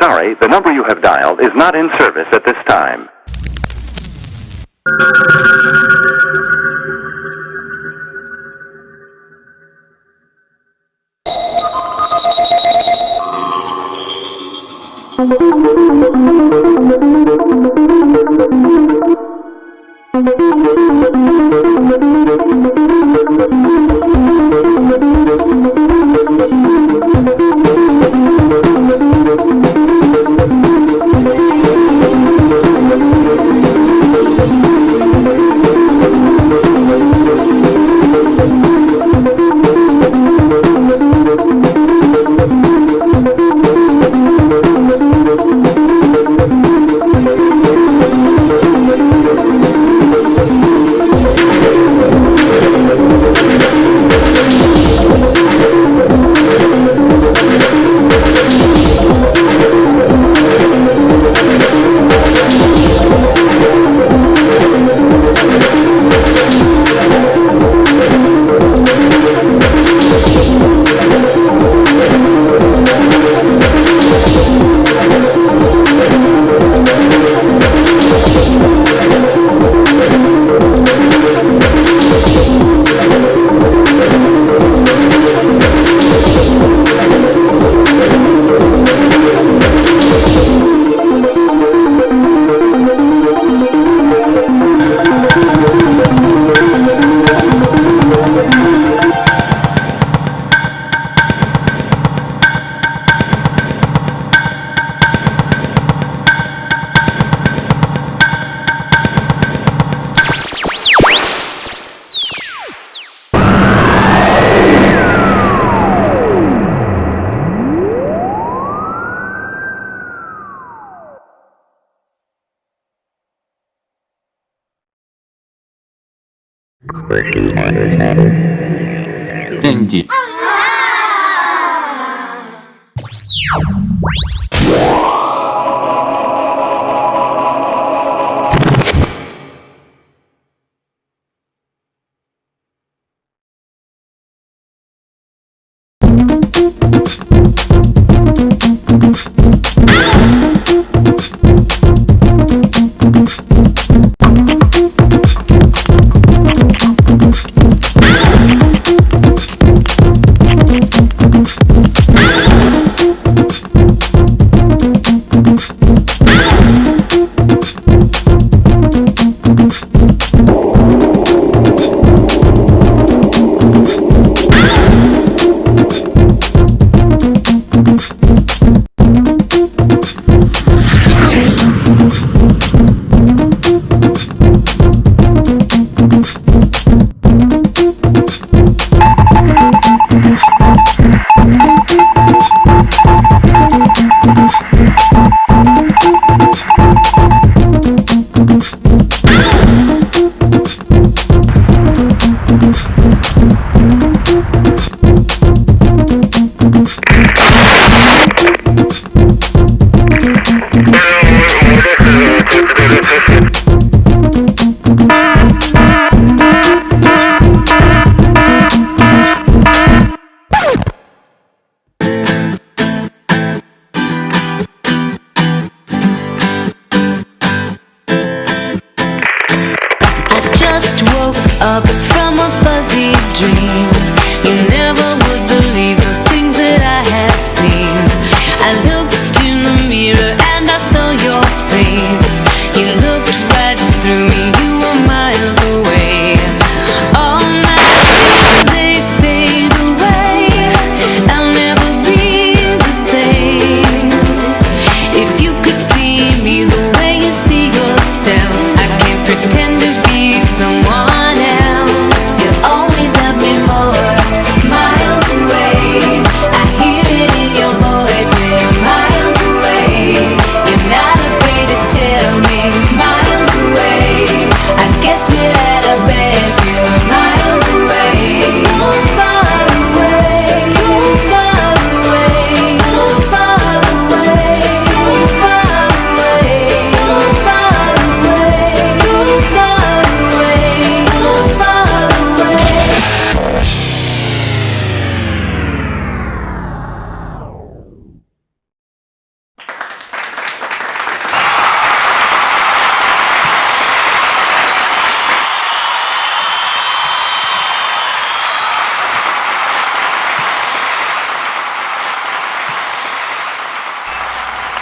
sorry, the number you have dialed is not in service at this time. Энди. Up from a fuzzy dream. You never would believe the things that I have seen. I looked in the mirror and I saw your face. You looked right through me, you were miles away. All my dreams, they fade away. I'll never be the same. If you could see me the way you see yourself, I can't pretend to be someone else. You always love me more.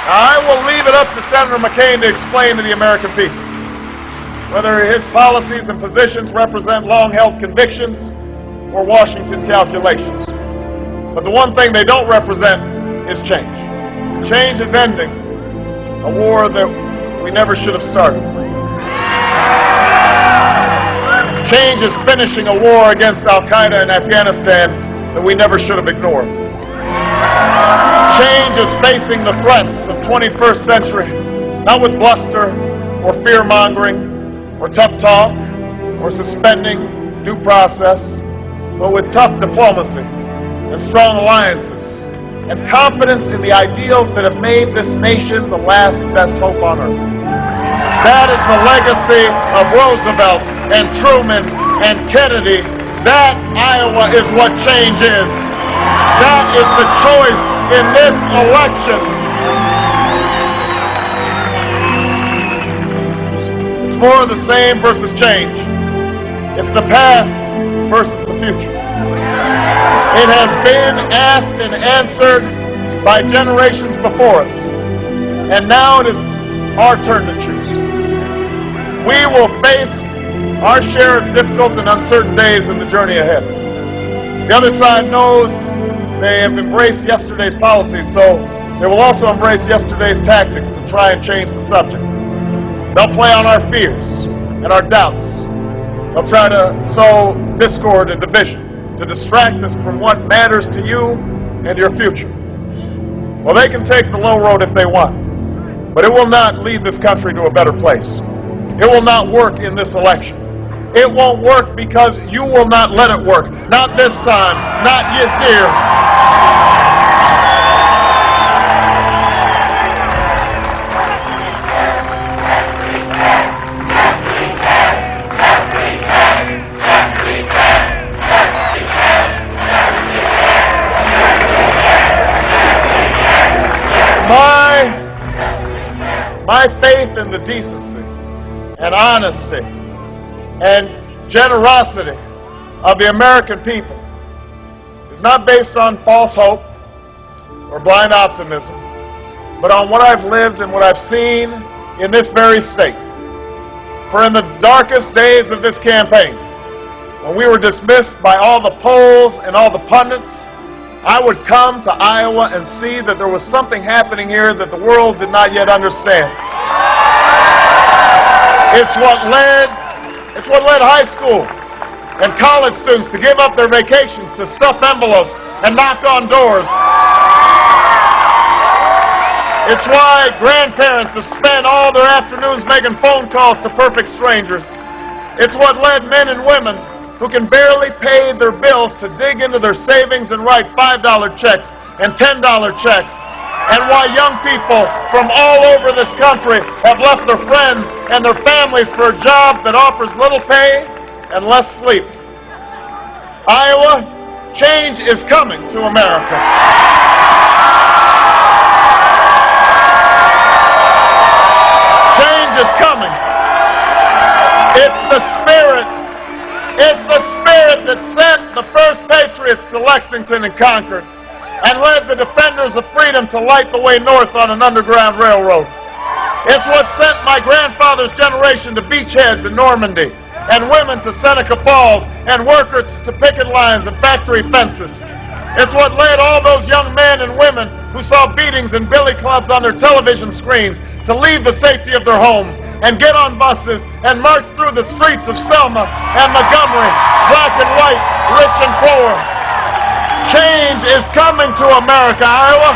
Now, I will leave it up to Senator McCain to explain to the American people whether his policies and positions represent long-held convictions or Washington calculations. But the one thing they don't represent is change. Change is ending a war that we never should have started. Change is finishing a war against Al-Qaeda in Afghanistan that we never should have ignored. Change is facing the threats of 21st century, not with bluster or fear-mongering or tough talk or suspending due process, but with tough diplomacy and strong alliances and confidence in the ideals that have made this nation the last best hope on earth. That is the legacy of Roosevelt and Truman and Kennedy. That, Iowa, is what change is. That is the choice in this election. It's more of the same versus change. It's the past versus the future. It has been asked and answered by generations before us, and now it is our turn to choose. We will face our share of difficult and uncertain days in the journey ahead. The other side knows they have embraced yesterday's policies, so they will also embrace yesterday's tactics to try and change the subject. They'll play on our fears and our doubts. They'll try to sow discord and division to distract us from what matters to you and your future. Well, they can take the low road if they want, but it will not lead this country to a better place. It will not work in this election. It won't work because you will not let it work. Not this time, not this year. My faith in the decency and honesty and generosity of the American people is not based on false hope or blind optimism, but on what I've lived and what I've seen in this very state. For in the darkest days of this campaign, when we were dismissed by all the polls and all the pundits, I would come to Iowa and see that there was something happening here that the world did not yet understand. It's what led high school and college students to give up their vacations, to stuff envelopes and knock on doors. It's why grandparents have spent all their afternoons making phone calls to perfect strangers. It's what led men and women who can barely pay their bills to dig into their savings and write $5 checks and $10 checks, and why young people from all over this country have left their friends and their families for a job that offers little pay and less sleep. Iowa, change is coming to America. Change is coming. It's the spirit that sent the first patriots to Lexington and Concord, and led the defenders of freedom to light the way north on an underground railroad. It's what sent my grandfather's generation to beachheads in Normandy, and women to Seneca Falls, and workers to picket lines and factory fences. It's what led all those young men and women who saw beatings and billy clubs on their television screens to leave the safety of their homes and get on buses and march through the streets of Selma and Montgomery, black and white, rich and poor. Change is coming to America, Iowa.